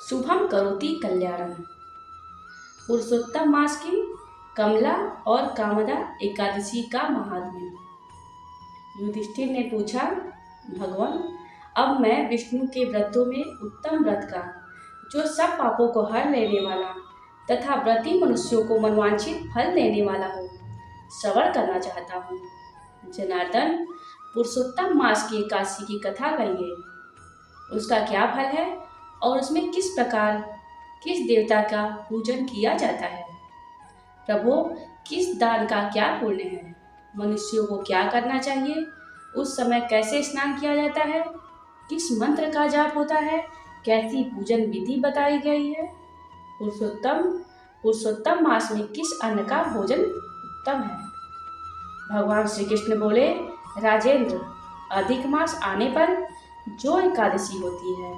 शुभम करोति कल्याणम। पुरुषोत्तम मास की कमला और कामदा एकादशी का महात्म्य। युधिष्ठिर ने पूछा, भगवान, अब मैं विष्णु के व्रतों में उत्तम व्रत का, जो सब पापों को हर लेने वाला तथा व्रती मनुष्यों को मनवांछित फल देने वाला हो, श्रवण करना चाहता हूँ। जनार्दन, पुरुषोत्तम मास की एकादशी की कथा कहिए। उसका क्या फल है और उसमें किस प्रकार किस देवता का पूजन किया जाता है? प्रभु, किस दान का क्या पुण्य है? मनुष्यों को क्या करना चाहिए? उस समय कैसे स्नान किया जाता है? किस मंत्र का जाप होता है? कैसी पूजन विधि बताई गई है? पुरुषोत्तम मास में किस अन्न का भोजन उत्तम है? भगवान श्री कृष्ण बोले, राजेंद्र, अधिक मास आने पर जो एकादशी होती है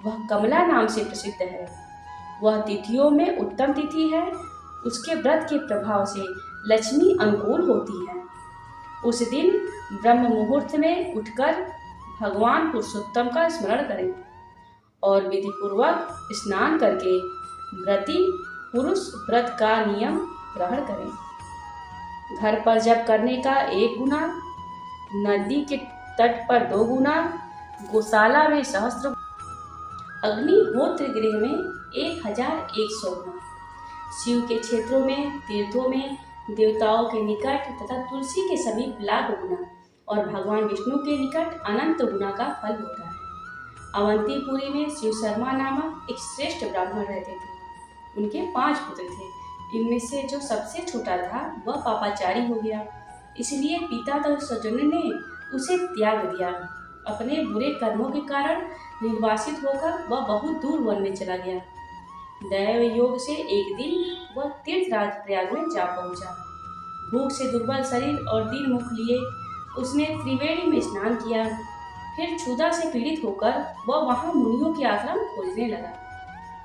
वह कमला नाम से प्रसिद्ध है। वह तिथियों में उत्तम तिथि है। उसके व्रत के प्रभाव से लक्ष्मी अनुकूल होती है। उस दिन ब्रह्म मुहूर्त में उठकर भगवान पुरुषोत्तम का स्मरण करें और विधि पूर्वक स्नान करके व्रती पुरुष व्रत का नियम ग्रहण करें। घर पर जप करने का 1 गुना, नदी के तट पर 2 गुना, गौशाला में सहस्त्र, अग्निहोत्र गृह में 1100 गुना, शिव के क्षेत्रों में, तीर्थों में, देवताओं के निकट तथा तुलसी के समीप लाख गुना और भगवान विष्णु के निकट अनंत गुना का फल होता है। अवंतीपुरी में शिव शर्मा नामक एक श्रेष्ठ ब्राह्मण रहते थे। उनके 5 पुत्र थे। इनमें से जो सबसे छोटा था वह पापाचारी हो गया, इसलिए पिता तथा स्वजनों ने उसे त्याग दिया। अपने बुरे कर्मों के कारण निर्वासित होकर वह बहुत दूर वन में चला गया। दैव योग से एक दिन वह तीर्थराज प्रयाग में जा पहुंचा। भूख से दुर्बल शरीर और दीन मुख लिए उसने त्रिवेणी में स्नान किया। फिर क्षुधा से पीड़ित होकर वह वहां मुनियों के आश्रम खोजने लगा।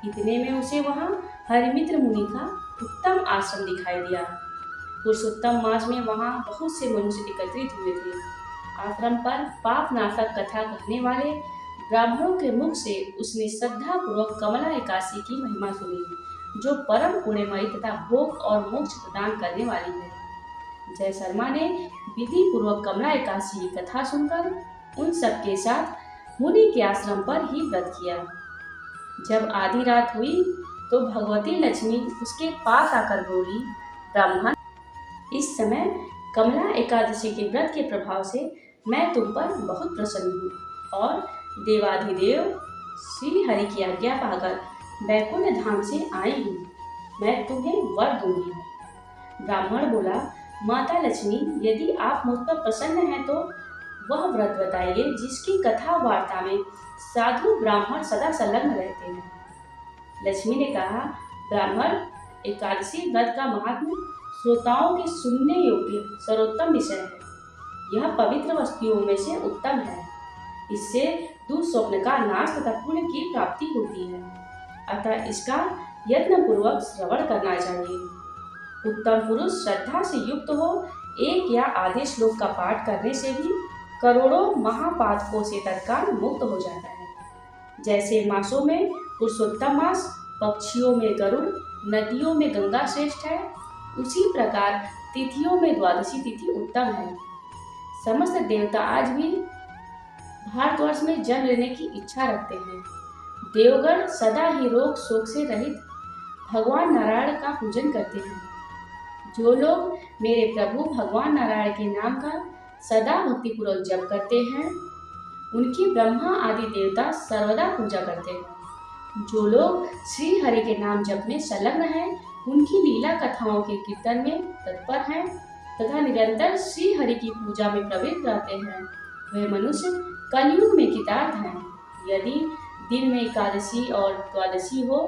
इतने में उसे वहां हरिमित्र मुनि का उत्तम आश्रम दिखाई दिया। पुरुषोत्तम मास में वहां बहुत से मनुष्य एकत्रित हुए थे। आश्रम पर पाप नाशक कथा कहने वाले ब्राह्मणों के मुख से उसने श्रद्धा पूर्वक कमला एकादशी की महिमा सुनी, जो परम पुण्यमयी तथा भोग और मोक्ष प्रदान करने वाली है। जय शर्मा ने विधि पूर्वक कमला एकादशी की कथा सुनकर उन सबके साथ मुनि के आश्रम पर ही व्रत किया। जब आधी रात हुई तो भगवती लक्ष्मी उसके पास आकर बोली, ब्राह्मण, इस समय कमला एकादशी के व्रत के प्रभाव से मैं तुम पर बहुत प्रसन्न हूँ और देवाधिदेव श्री हरि की आज्ञा पाकर वैकुंठ धाम से आई हूँ। मैं तुम्हें वर दूंगी। ब्राह्मण बोला, माता लक्ष्मी, यदि आप मुझ पर प्रसन्न हैं तो वह व्रत बताइए जिसकी कथा वार्ता में साधु ब्राह्मण सदा संलग्न रहते हैं। लक्ष्मी ने कहा, ब्राह्मण, एकादशी व्रत का महात्म्य श्रोताओं के सुनने योग्य सर्वोत्तम विषय है। यह पवित्र वस्तुओं में से उत्तम है। इससे दुःस्वप्न का नाश तथा पुण्य की प्राप्ति होती है। अतः इसका यत्न पूर्वक श्रवण करना चाहिए। उत्तम पुरुष श्रद्धा से युक्त हो 1 या आधे श्लोक का पाठ करने से भी करोड़ों महापातकों से तत्काल मुक्त हो जाता है। जैसे मासों में पुरुषोत्तम मास, पक्षियों में गरुड़, नदियों में गंगा श्रेष्ठ है, उसी प्रकार तिथियों में द्वादशी तिथि उत्तम है। समस्त देवता आज भी भारतवर्ष में जन्म लेने की इच्छा रखते हैं। देवगण सदा ही रोग शोक से रहित भगवान नारायण का पूजन करते हैं। जो लोग मेरे प्रभु भगवान नारायण के नाम का सदा भक्तिपूर्वक जप करते हैं, उनकी ब्रह्मा आदि देवता सर्वदा पूजा करते हैं। जो लोग श्री हरि के नाम जप में संलग्न हैं, उनकी लीला कथाओं के कीर्तन में तत्पर हैं तथा निरंतर श्री हरि की पूजा में प्रवृत्त रहते हैं, वे मनुष्य कलयुग में कृतार्थ हैं। यदि दिन में एकादशी और द्वादशी हो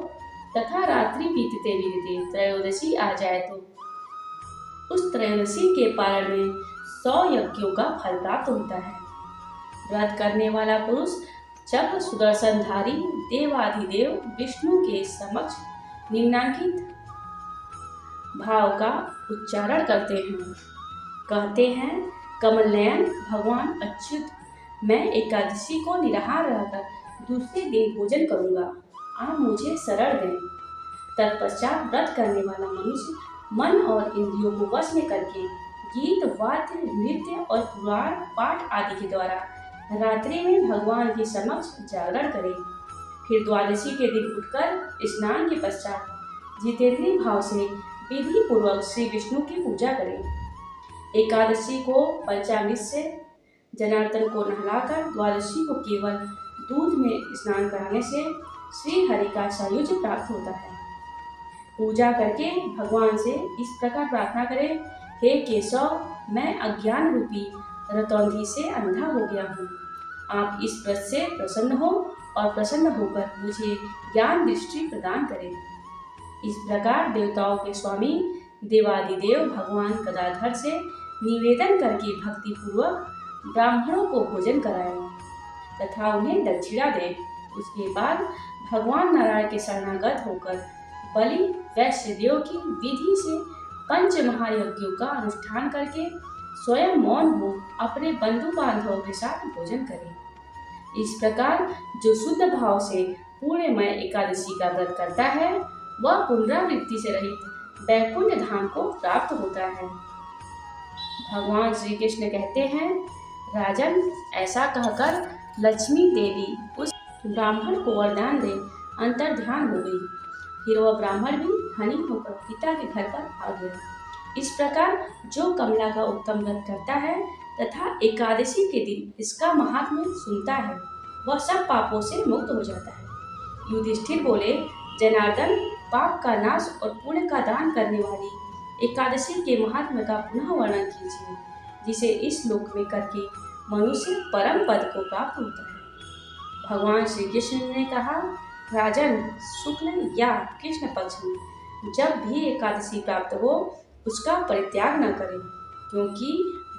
तथा रात्रि बीतते बीतते त्रयोदशी आ जाए तो उस त्रयोदशी के पारण में 100 यज्ञों का फल प्राप्त होता है। व्रत करने वाला पुरुष जब सुदर्शनधारी देवाधिदेव विष्णु के समक्ष निम्नांकित भाव का उच्चारण करते हैं। कहते हैं, कमलनयन भगवान अच्युत, मैं एकादशी को निराहार रहकर दूसरे दिन भोजन करूंगा। आप मुझे शरण दें। तत्पश्चात व्रत करने वाला मनुष्य मन और इंद्रियों को वश में करके गीत, वाद्य, नृत्य और पुराण पाठ आदि के द्वारा रात्रि में भगवान के समक्ष जागरण करे। फिर द्वादशी के दिन उठकर स्नान के पश्चात जितेंद्रिय भाव से विधि पूर्वक श्री विष्णु की पूजा करें। एकादशी को पंचामृत से जनार्दन को नहलाकर द्वादशी को केवल दूध में स्नान कराने से श्री हरि का सायुज्य प्राप्त होता है। पूजा करके भगवान से इस प्रकार प्रार्थना करें, हे केशव, मैं अज्ञान रूपी रतौंधी से अंधा हो गया हूँ। आप इस व्रत से प्रसन्न हो और प्रसन्न होकर मुझे ज्ञान दृष्टि प्रदान करें। इस प्रकार देवताओं के स्वामी देवादिदेव भगवान गदाधर से निवेदन करके भक्ति पूर्वक ब्राह्मणों को भोजन कराएं तथा उन्हें दक्षिणा दें। उसके बाद भगवान नारायण के शरणागत होकर बलि वैश्यदेव की विधि से पंच महायज्ञों का अनुष्ठान करके स्वयं मौन हो अपने बंधु बांधवों के साथ भोजन करें। इस प्रकार जो शुद्ध भाव से पूर्णमय एकादशी का व्रत करता है वह पुनरावृत्ति से रहित वैकुंठ धाम को प्राप्त होता है। भगवान श्री कृष्ण कहते हैं, राजन, ऐसा कहकर लक्ष्मी देवी उस ब्राह्मण को वरदान दे अंतर ध्यान हो गई। फिर वह ब्राह्मण भी धनी होकर पिता के घर पर आ गया। इस प्रकार जो कमला का उत्तम व्रत करता है तथा एकादशी के दिन इसका महात्म्य सुनता है वह सब पापों से मुक्त हो जाता है। युधिष्ठिर बोले, जनार्दन, पाप का नाश और पुण्य का दान करने वाली एकादशी के महात्म्य का पुनः वर्णन कीजिए, जिसे इस लोक में करके मनुष्य परम पद को प्राप्त होता है। भगवान श्री कृष्ण ने कहा, राजन, शुक्ल या कृष्ण पक्ष में जब भी एकादशी प्राप्त हो उसका परित्याग न करें, क्योंकि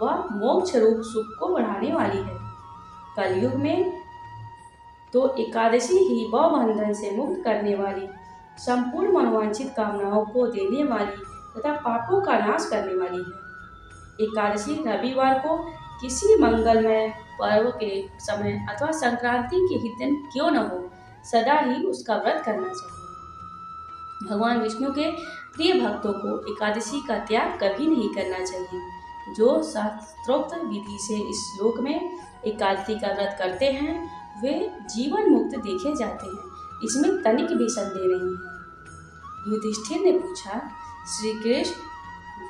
वह मोक्ष रूप सुख को बढ़ाने वाली है। कलयुग में तो एकादशी ही भव बंधन से मुक्त करने वाली, संपूर्ण मनोवांछित कामनाओं को देने वाली तथा पापों का नाश करने वाली है। एकादशी रविवार को किसी मंगलमय पर्व के समय अथवा संक्रांति के ही दिन क्यों न हो, सदा ही उसका व्रत करना चाहिए। भगवान विष्णु के प्रिय भक्तों को एकादशी का त्याग कभी नहीं करना चाहिए। जो शास्त्रोक्त विधि से इस श्लोक में एकादशी का व्रत करते हैं वे जीवन मुक्त देखे जाते हैं, इसमें तनिक भी संदेह नहीं है। युधिष्ठिर ने पूछा, श्री कृष्ण,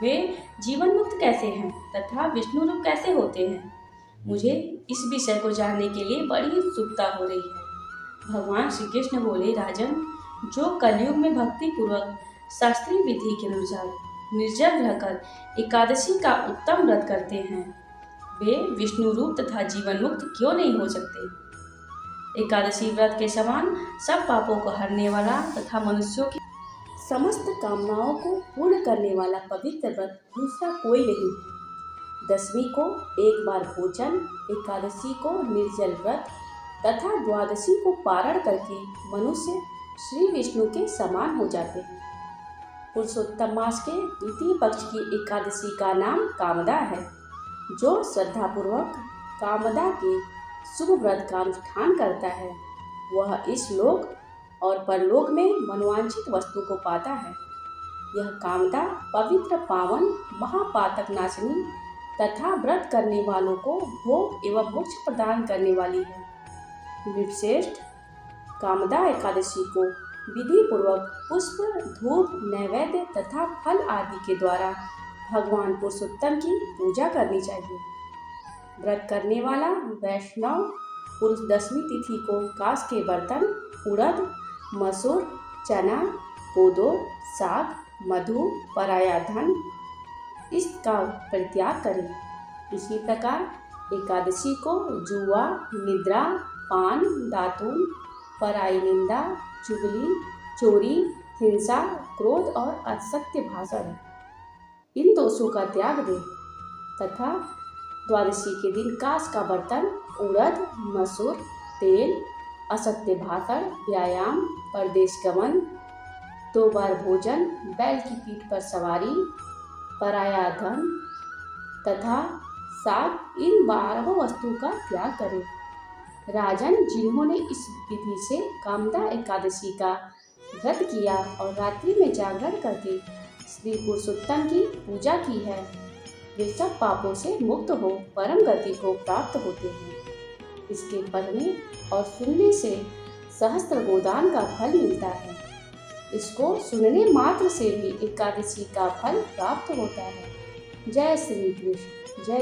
वे जीवन मुक्त कैसे हैं तथा विष्णु रूप कैसे होते हैं? मुझे इस विषय को जानने के लिए बड़ी उत्सुकता हो रही है। भगवान श्री कृष्ण बोले, राजन, जो कलयुग में भक्ति पूर्वक शास्त्रीय विधि के अनुसार निर्जल रहकर एकादशी का उत्तम व्रत करते हैं वे विष्णु रूप तथा जीवन मुक्त क्यों नहीं हो सकते? एकादशी व्रत के समान सब पापों को हरने वाला तथा मनुष्यों की समस्त कामनाओं को पूर्ण करने वाला पवित्र व्रत दूसरा कोई नहीं है। दसवीं को एक बार भोजन, एकादशी को निर्जल व्रत तथा द्वादशी को पारण करके मनुष्य श्री विष्णु के समान हो जाते हैं। पुरुषोत्तम मास के द्वितीय पक्ष की एकादशी का नाम कामदा है। जो श्रद्धापूर्वक कामदा के शुभ व्रत का अनुष्ठान करता है वह इस लोक और परलोक में मनोवांछित वस्तु को पाता है। यह कामदा पवित्र, पावन, महापातक नाशिनी तथा व्रत करने वालों को भोग एवं मोक्ष प्रदान करने वाली है। नृपश्रेष्ठ, कामदा एकादशी को विधि पूर्वक पुष्प, धूप, नैवेद्य तथा फल आदि के द्वारा भगवान पुरुषोत्तम की पूजा करनी चाहिए। व्रत करने वाला वैष्णव पुरुष दसवीं तिथि को कांस के बर्तन, उड़द, मसूर, चना, कोदो, साग, मधु, पराया धन इसका परित्याग करें। इसी प्रकार एकादशी को जुआ, निद्रा, पान, दातून, पराई निंदा, चुगली, चोरी, हिंसा, क्रोध और असत्य भाषण इन दोषों का त्याग दें तथा द्वादशी के दिन कांस का बर्तन, उड़द, मसूर, तेल, असत्य भाषण, व्यायाम, परदेश गमन, 2 बार भोजन, बैल की पीठ पर सवारी, पराया धन तथा साग इन 12 वस्तुओं का त्याग करें। राजन, जिन्होंने इस विधि से कामदा एकादशी का व्रत किया और रात्रि में जागरण करके श्री पुरुषोत्तम की पूजा की है, वे सब पापों से मुक्त हो परम गति को प्राप्त होते हैं। इसके पढ़ने और सुनने से सहस्त्र गोदान का फल मिलता है। इसको सुनने मात्र से भी एकादशी का फल प्राप्त होता है। जय श्री कृष्ण। जय